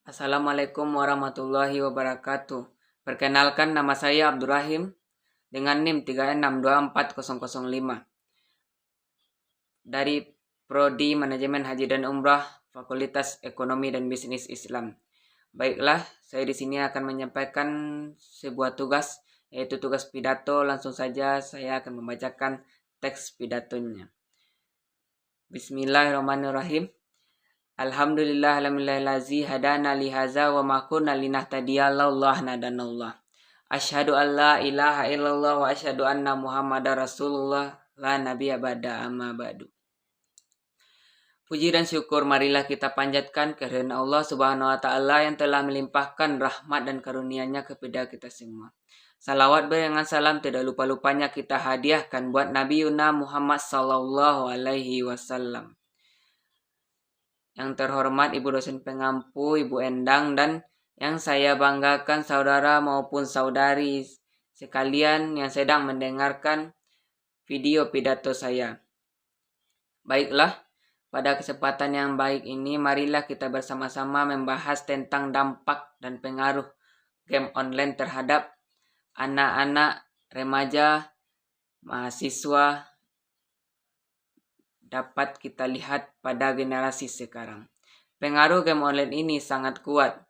Assalamualaikum warahmatullahi wabarakatuh. Perkenalkan, nama saya Abdurrahim dengan NIM 36240005 dari Prodi Manajemen Haji dan Umrah Fakultas Ekonomi dan Bisnis Islam. Baiklah, saya di sini akan menyampaikan sebuah tugas, yaitu tugas pidato. Langsung saja saya akan membacakan teks pidatonya. Bismillahirrahmanirrahim. Alhamdulillahirrahmanirrahim hadana lihaza wa ma kunna linahtadiya laullah nadanallah. Asyhadu an la ilaha illallah wa asyhadu anna muhammadar rasulullah la nabiyya ba'da amma ba'du. Puji dan syukur marilah kita panjatkan kehadirat Allah Subhanahu wa taala yang telah melimpahkan rahmat dan karunia-Nya kepada kita semua. Salawat dengan salam tidak lupa-lupanya kita hadiahkan buat Nabi Yuna Muhammad sallallahu alaihi wasallam. Yang terhormat Ibu dosen pengampu, Ibu Endang, dan yang saya banggakan saudara maupun saudari sekalian yang sedang mendengarkan video pidato saya. Baiklah, pada kesempatan yang baik ini marilah kita bersama-sama membahas tentang dampak dan pengaruh game online terhadap anak-anak, remaja, mahasiswa, dapat kita lihat pada generasi sekarang. Pengaruh game online ini sangat kuat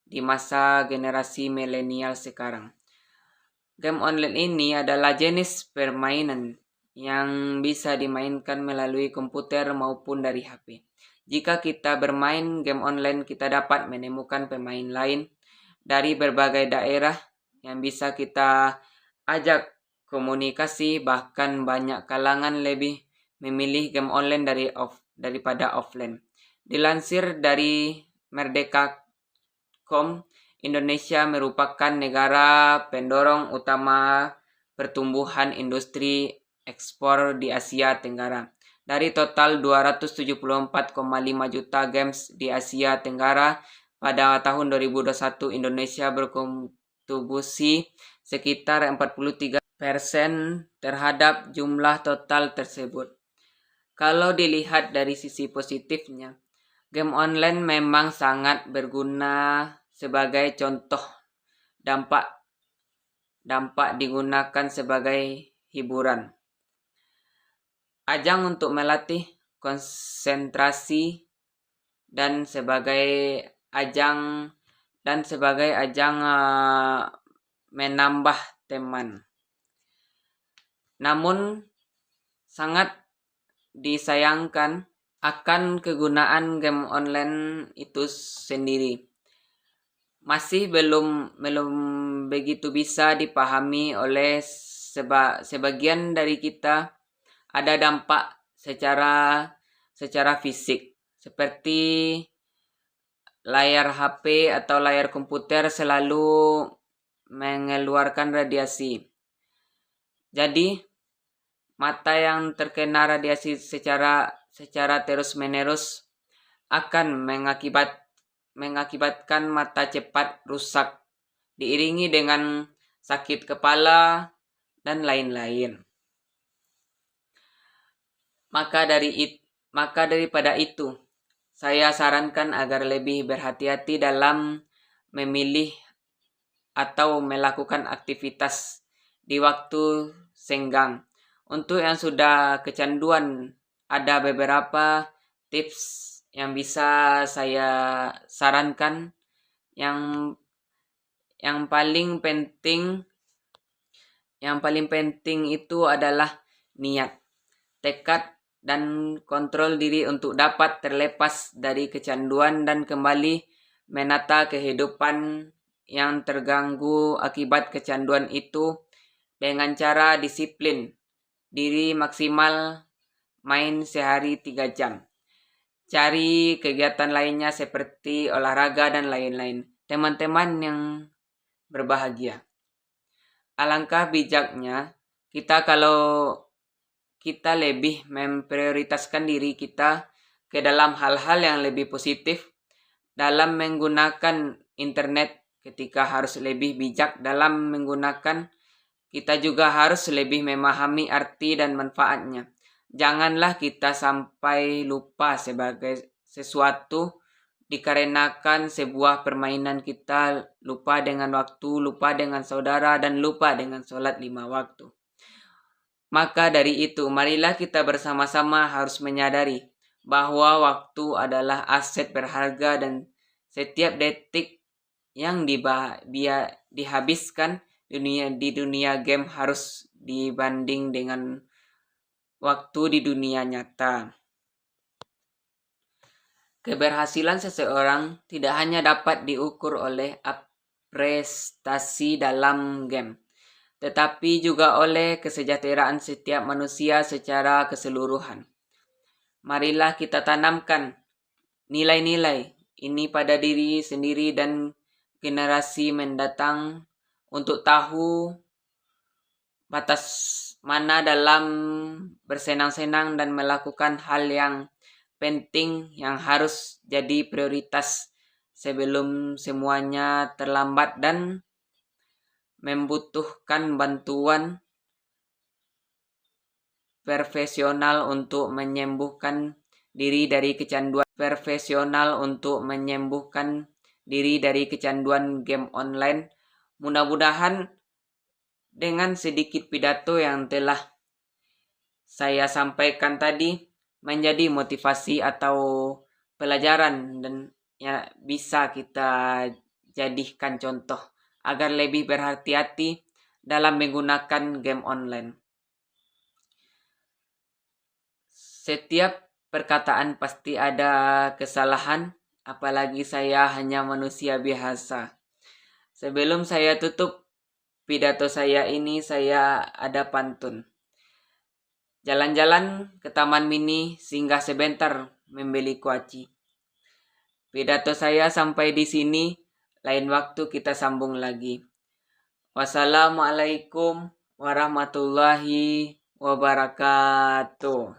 di masa generasi milenial sekarang. Game online ini adalah jenis permainan yang bisa dimainkan melalui komputer maupun dari HP. Jika kita bermain game online, kita dapat menemukan pemain lain dari berbagai daerah yang bisa kita ajak komunikasi, bahkan banyak kalangan lebih memilih game online daripada offline. Dilansir dari Merdeka.com, Indonesia merupakan negara pendorong utama pertumbuhan industri ekspor di Asia Tenggara. Dari total 274,5 juta games di Asia Tenggara pada tahun 2021, Indonesia berkontribusi sekitar 43% terhadap jumlah total tersebut. Kalau dilihat dari sisi positifnya, game online memang sangat berguna sebagai contoh dampak digunakan sebagai hiburan. Ajang untuk melatih konsentrasi dan sebagai ajang menambah teman. Namun sangat disayangkan akan kegunaan game online itu sendiri. Masih belum begitu bisa dipahami oleh sebagian dari kita. Ada dampak secara fisik, seperti layar HP atau layar komputer selalu mengeluarkan radiasi. Jadi mata yang terkena radiasi secara terus-menerus akan mengakibatkan mata cepat rusak, diiringi dengan sakit kepala dan lain-lain. Maka daripada itu, saya sarankan agar lebih berhati-hati dalam memilih atau melakukan aktivitas di waktu senggang. Untuk yang sudah kecanduan, ada beberapa tips yang bisa saya sarankan. Yang paling penting itu adalah niat, tekad, dan kontrol diri untuk dapat terlepas dari kecanduan dan kembali menata kehidupan yang terganggu akibat kecanduan itu dengan cara disiplin diri, maksimal main sehari 3 jam. Cari kegiatan lainnya seperti olahraga dan lain-lain. Teman-teman yang berbahagia, alangkah bijaknya kalau kita lebih memprioritaskan diri kita ke dalam hal-hal yang lebih positif dalam menggunakan internet, ketika harus lebih bijak dalam menggunakan kita juga harus lebih memahami arti dan manfaatnya. Janganlah kita sampai lupa sebagai sesuatu dikarenakan sebuah permainan, kita lupa dengan waktu, lupa dengan saudara, dan lupa dengan sholat 5 waktu. Maka dari itu, marilah kita bersama-sama harus menyadari bahwa waktu adalah aset berharga dan setiap detik yang dihabiskan di dunia game harus dibanding dengan waktu di dunia nyata. Keberhasilan seseorang tidak hanya dapat diukur oleh prestasi dalam game, tetapi juga oleh kesejahteraan setiap manusia secara keseluruhan. Marilah kita tanamkan nilai-nilai ini pada diri sendiri dan generasi mendatang untuk tahu batas mana dalam bersenang-senang dan melakukan hal yang penting yang harus jadi prioritas sebelum semuanya terlambat dan membutuhkan bantuan profesional untuk menyembuhkan diri dari kecanduan game online. Mudah-mudahan dengan sedikit pidato yang telah saya sampaikan tadi menjadi motivasi atau pelajaran dan ya bisa kita jadikan contoh agar lebih berhati-hati dalam menggunakan game online. Setiap perkataan pasti ada kesalahan, apalagi saya hanya manusia biasa. Sebelum saya tutup pidato saya ini, saya ada pantun. Jalan-jalan ke taman mini, singgah sebentar membeli kuaci. Pidato saya sampai di sini, lain waktu kita sambung lagi. Wassalamualaikum warahmatullahi wabarakatuh.